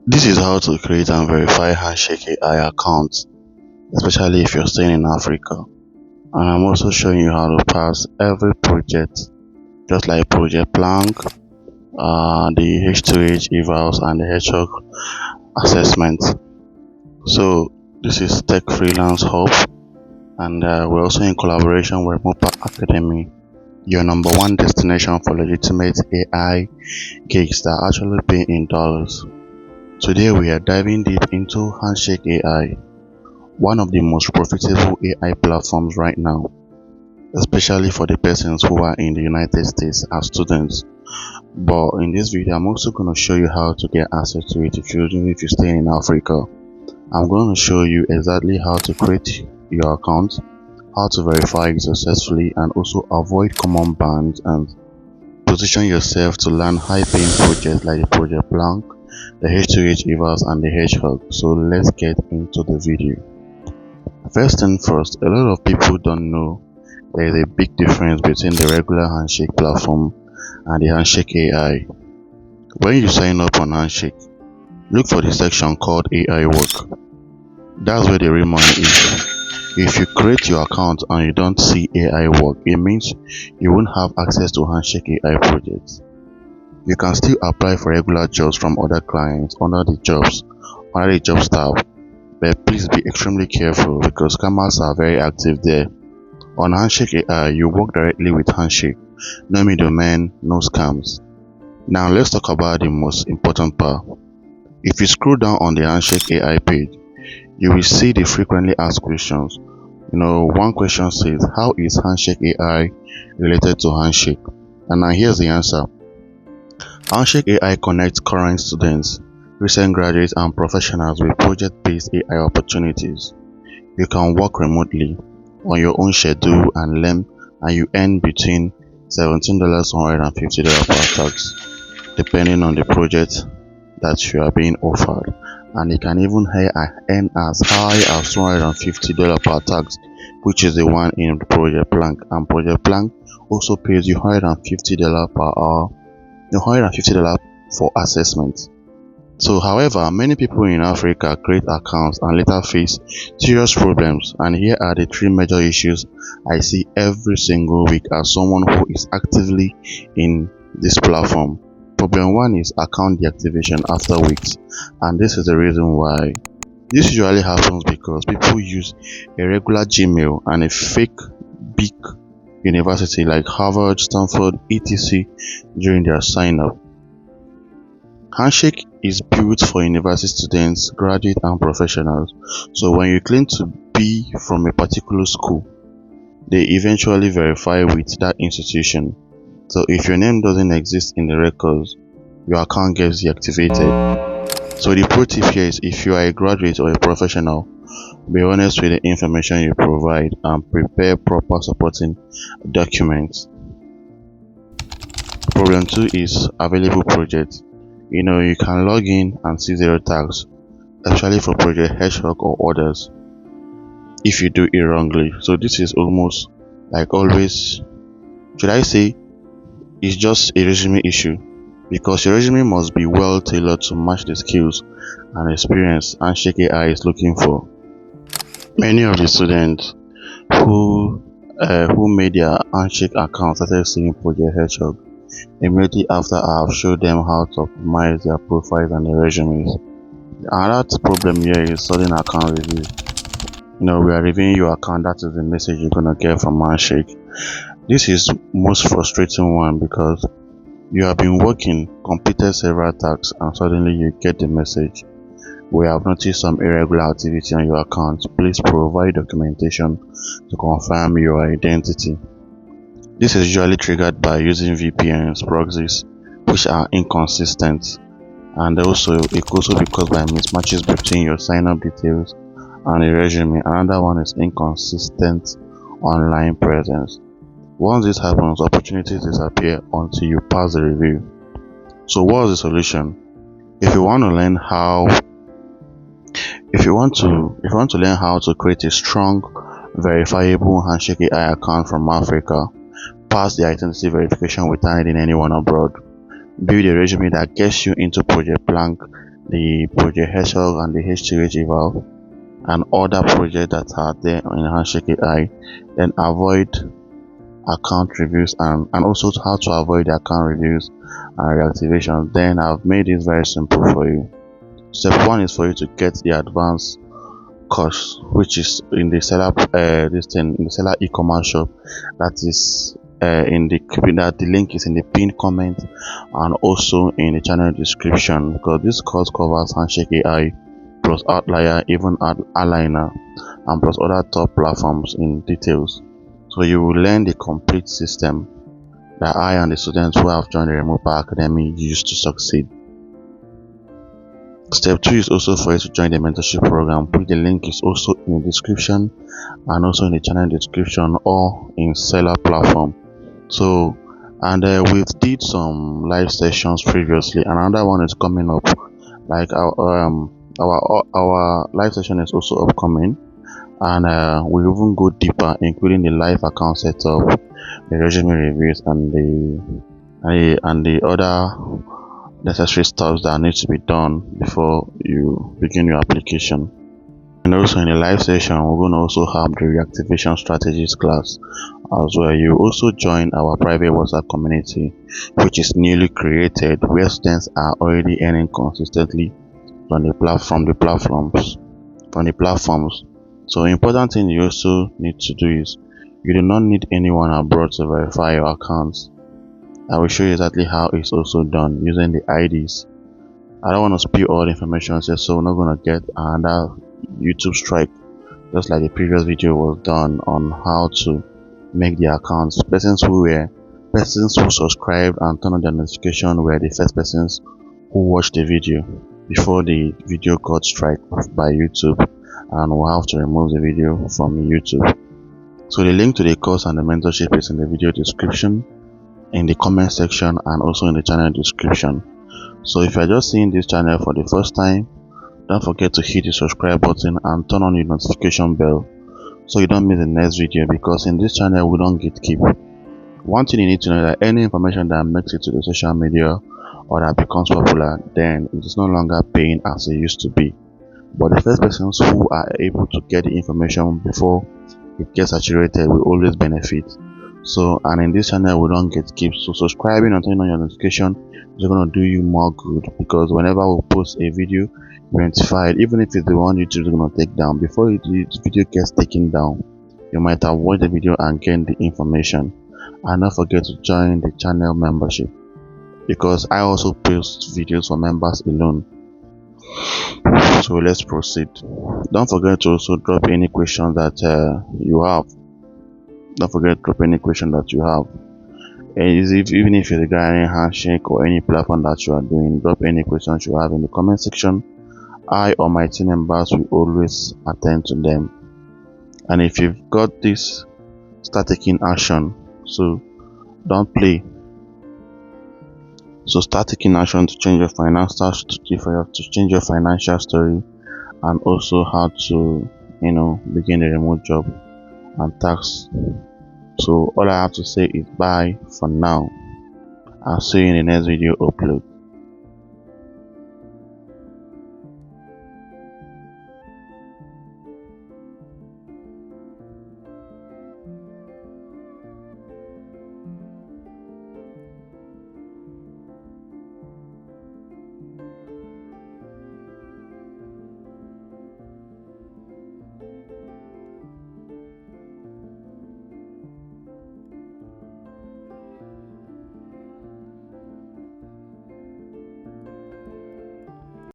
This is how to create and verify Handshake AI accounts, especially if you're staying in Africa. And I'm also showing you how to pass every project, just like Project Planck, the H2H Evals, and the Hedgehog assessment. So this is Tech Freelance Hub, and we're also in collaboration with Mopa Academy, your number one destination for legitimate AI gigs that actually pay in dollars. Today we are diving deep into Handshake AI, one of the most profitable AI platforms right now, especially for the persons who are in the United States as students. But in this video, I'm also going to show you how to get access to it if you stay in Africa. I'm going to show you exactly how to create your account, how to verify it successfully, and also avoid common bans and position yourself to land high-paying projects like the Project Planck, the H2H Evals, and the Hedgehog. So let's get into the video. First thing first, a lot of people don't know there is a big difference between the regular Handshake platform and the Handshake AI. When you sign up on Handshake, look for the section called AI Work. That's where the real money is. If you create your account and you don't see AI Work, it means you won't have access to Handshake AI projects. You can still apply for regular jobs from other clients under the jobs tab, but please be extremely careful because scammers are very active there. On Handshake AI, you work directly with Handshake, no middlemen, no scams. Now let's talk about the most important part. If you scroll down on the Handshake AI page, you will see the frequently asked questions. One question says, how is Handshake AI related to Handshake? And now here's the answer. Handshake AI connects current students, recent graduates, and professionals with project-based AI opportunities. You can work remotely on your own schedule and learn, and you earn between $17 to $150 per tax, depending on the project that you are being offered. And you can even earn as high as $250 per tax, which is the one in Project Planck. And Project Planck also pays you $150 per hour, $150 for assessment. So, however, many people in Africa create accounts and later face serious problems, and here are the three major issues I see every single week as someone who is actively in this platform. Problem one is account deactivation after weeks, and this is the reason why. This usually happens because people use a regular Gmail and a fake big university like Harvard, Stanford, etc. during their sign up. Handshake is built for university students, graduates, and professionals. So when you claim to be from a particular school, they eventually verify with that institution. So if your name doesn't exist in the records, your account gets deactivated. So the pro tip here is, if you are a graduate or a professional, be honest with the information you provide and prepare proper supporting documents. Problem 2 is available projects. You can log in and see zero tags, especially for Project Hedgehog or others, if you do it wrongly. So this is almost like always, should I say, it's just a resume issue, because your resume must be well tailored to match the skills and experience Handshake AI is looking for. Many of the students who made their Handshake account started seeing Project Hedgehog immediately after I have showed them how to optimize their profiles and their resumes. Another problem here is sudden account review. We are reviewing your account. That is the message you're gonna get from Handshake. This is most frustrating one because you have been working, completed several tasks, and suddenly you get the message. We have noticed some irregular activity on your account. Please provide documentation to confirm your identity. This is usually triggered by using VPNs, proxies, which are inconsistent, and also it could also be caused by mismatches between your sign-up details and the resume. Another one is inconsistent online presence. Once this happens, opportunities disappear until you pass the review. So what's the solution? If you want to learn how to create a strong, verifiable Handshake AI account from Africa, pass the identity verification without needing anyone abroad, build a resume that gets you into Project Planck, the Project Hedgehog and the H2H Evals and other projects that are there in Handshake AI, then avoid account reviews and also how to avoid the account reviews and reactivation. Then I've made it very simple for you. Step 1 is for you to get the advanced course, which is in the seller in the seller e-commerce shop. That is the link is in the pinned comment and also in the channel description, because this course covers Handshake AI plus Outlier, even Alignerr, and plus other top platforms in details. So you will learn the complete system that I and the students who have joined the Remote Power Academy use to succeed. Step 2 is also for you to join the mentorship program, which the link is also in the description and also in the channel description or in seller platform. So, and we've did some live sessions previously, and another one is coming up. Like our live session is also upcoming, and we even go deeper, including the live account setup, the resume reviews, and the other necessary steps that need to be done before you begin your application. And also in the live session, we're going to also have the reactivation strategies class as well. You also join our private WhatsApp community, which is newly created, where students are already earning consistently from the platforms. So important thing you also need to do is you do not need anyone abroad to verify your accounts. I will show you exactly how it's also done using the IDs. I don't want to spill all the information here, so we're not going to get another YouTube strike, just like the previous video was done on how to make the accounts. Persons who subscribed and turned on their notification were the first persons who watched the video before the video got struck by YouTube, and we'll have to remove the video from YouTube. So the link to the course and the mentorship is in the video description, in the comment section, and also in the channel description. So if you're just seeing this channel for the first time, don't forget to hit the subscribe button and turn on the notification bell so you don't miss the next video, because in this channel we don't gatekeep. One thing you need to know that any information that makes it to the social media or that becomes popular, then it is no longer paying as it used to be. But the first persons who are able to get the information before it gets saturated will always benefit. So, and in this channel we don't gatekeep, so subscribing and turning on your notification is going to do you more good, because whenever we post a video, you're notified, even if it's the one YouTube is going to take down. Before the video gets taken down, you might have watched the video and gained the information. And don't forget to join the channel membership, because I also post videos for members alone. So let's proceed. Don't forget to also drop any questions that you have. Don't forget to drop any question that you have. Even if you're regarding Handshake or any platform that you are doing, drop any questions you have in the comment section. I or my team members will always attend to them. And if you've got this, start taking action. So don't play. So start taking action to change your financial story, and also how to begin a remote job and tax. So all I have to say is bye for now. I'll see you in the next video upload.